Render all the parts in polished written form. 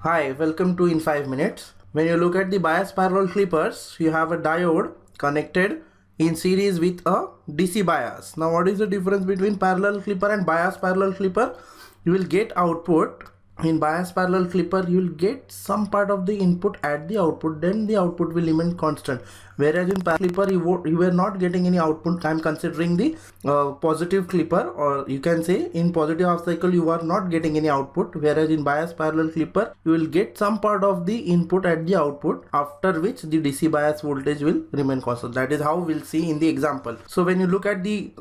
Hi, welcome to In 5 Minutes. When you look at the bias parallel clippers, you have a diode connected in series with a DC bias. Now what is the difference between parallel clipper and bias parallel clipper? You will get output. In bias parallel clipper, you will get some part of the input at the output, then the output will remain constant. Whereas in parallel clipper, you were not getting any output. I am considering the positive clipper, or you can say in positive half cycle you are not getting any output, whereas in bias parallel clipper you will get some part of the input at the output, after which the DC bias voltage will remain constant. That is how we'll see in the example. So when you look at the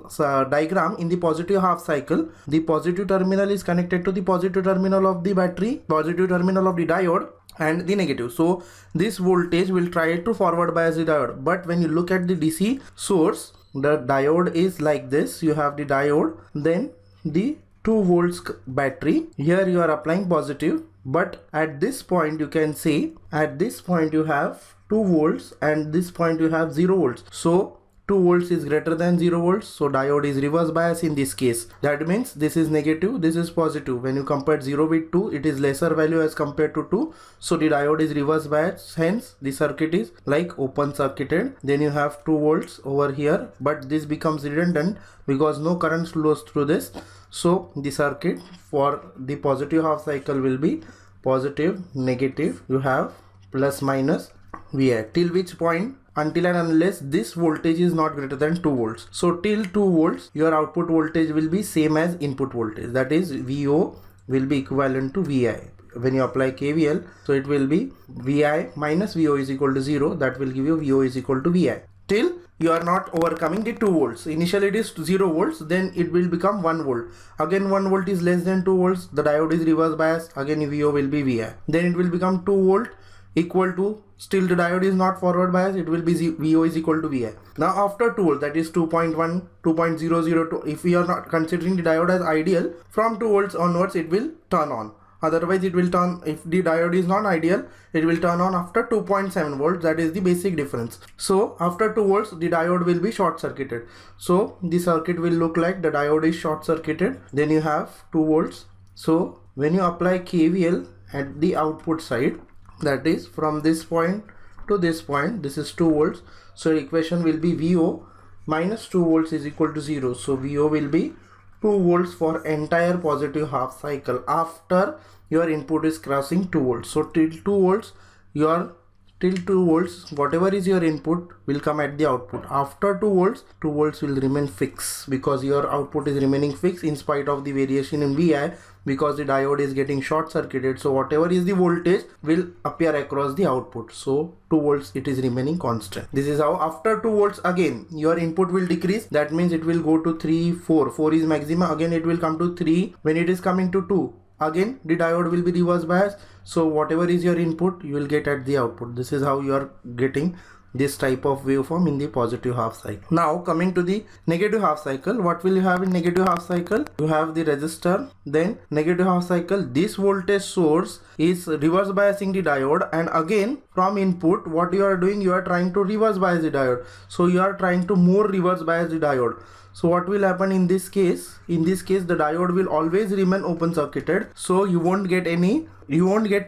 diagram, in the positive half cycle, the positive terminal is connected to the positive terminal of the battery, positive terminal of the diode, and the negative. So this voltage will try to forward bias the diode. But when you look at the DC source, the diode is like this. You have the diode, then the 2 volts battery. Here you are applying positive, but at this point you can see, at this point you have 2 volts and this point you have 0 volts. So 2 volts is greater than 0 volts, so diode is reverse bias in this case. That means this is negative, this is positive. When you compare 0 with 2, it is lesser value as compared to 2, so the diode is reverse bias, hence the circuit is like open circuited. Then you have 2 volts over here, but this becomes redundant because no current flows through this. So the circuit for the positive half cycle will be positive, negative, you have plus minus Vi, till which point, until and unless this voltage is not greater than 2 volts. So till 2 volts your output voltage will be same as input voltage, that is VO will be equivalent to Vi. When you apply KVL, so it will be Vi minus VO is equal to 0, that will give you VO is equal to Vi. Till you are not overcoming the 2 volts. Initially it is 0 volts, then it will become 1 volt. Again 1 volt is less than 2 volts, the diode is reverse bias, again VO will be Vi. Then it will become 2 volt equal to, still the diode is not forward bias, it will be VO is equal to Vi. Now after 2 volts, that is 2.1, 2.002, if we are not considering the diode as ideal, from 2 volts onwards it will turn on. Otherwise it will turn, if the diode is not ideal, it will turn on after 2.7 volts. That is the basic difference. So after 2 volts the diode will be short circuited. So the circuit will look like the diode is short circuited. Then you have 2 volts. So when you apply KVL at the output side, that is from this point to this point, this is 2 volts. So equation will be VO minus 2 volts is equal to 0. So VO will be 2 volts for entire positive half cycle after your input is crossing 2 volts. So till 2 volts till 2 volts whatever is your input will come at the output. After 2 volts will remain fixed, because your output is remaining fixed in spite of the variation in Vi, because the diode is getting short circuited. So whatever is the voltage will appear across the output. So 2 volts it is remaining constant. This is how after 2 volts again your input will decrease. That means it will go to 3, 4 is maximum, again it will come to 3. When it is coming to 2, again the diode will be reverse bias. So whatever is your input you will get at the output. This is how you are getting this type of waveform in the positive half cycle. Now coming to the negative half cycle, what will you have in negative half cycle? You have the resistor, then negative half cycle, this voltage source is reverse biasing the diode, and again from input what you are doing, you are trying to reverse bias the diode. So you are trying to more reverse bias the diode. So what will happen in this case? In this case the diode will always remain open circuited, so you won't get 2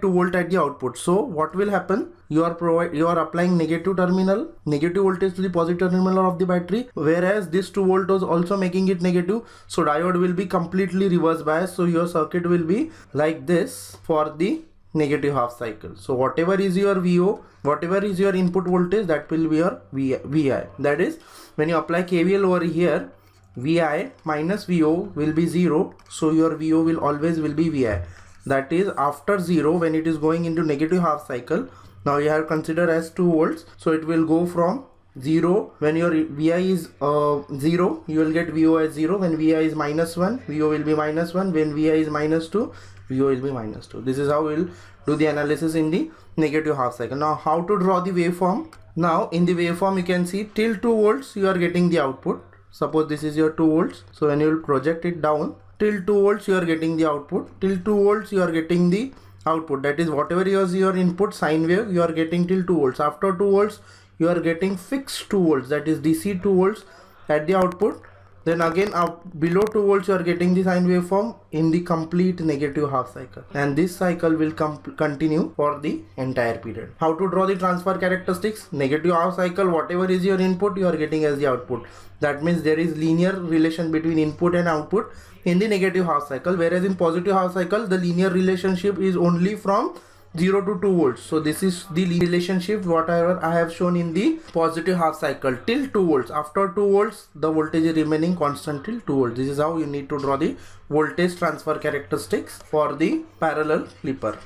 volt at the output. So what will happen? You are applying negative voltage to the positive terminal of the battery, whereas this 2 volt was also making it negative. So diode will be completely reverse biased. So your circuit will be like this for the negative half cycle. So whatever is your VO, whatever is your input voltage, that will be your Vi. That is, when you apply KVL over here, Vi minus VO will be 0. So your VO will always be Vi. That is after 0, when it is going into negative half cycle, now you have considered as 2 volts. So it will go from 0. When your Vi is 0, you will get VO as 0. When Vi is minus 1, VO will be minus 1. When Vi is minus 2, VO will be minus 2. This is how we will do the analysis in the negative half cycle. Now how to draw the waveform? Now in the waveform you can see till 2 volts you are getting the output. Suppose this is your 2 volts. So when you will project it down, till 2 volts you are getting the output. Till 2 volts you are getting the output. That is whatever is your input sine wave you are getting till 2 volts. After 2 volts you are getting fixed 2 volts, that is DC 2 volts at the output. Then again up below 2 volts you are getting the sine waveform in the complete negative half cycle, and this cycle will continue for the entire period. How to draw the transfer characteristics? Negative half cycle, whatever is your input you are getting as the output. That means there is linear relation between input and output in the negative half cycle, whereas in positive half cycle the linear relationship is only from 0 to 2 volts. So this is the relationship whatever I have shown in the positive half cycle till 2 volts. After 2 volts the voltage is remaining constant till 2 volts. This is how you need to draw the voltage transfer characteristics for the parallel clipper.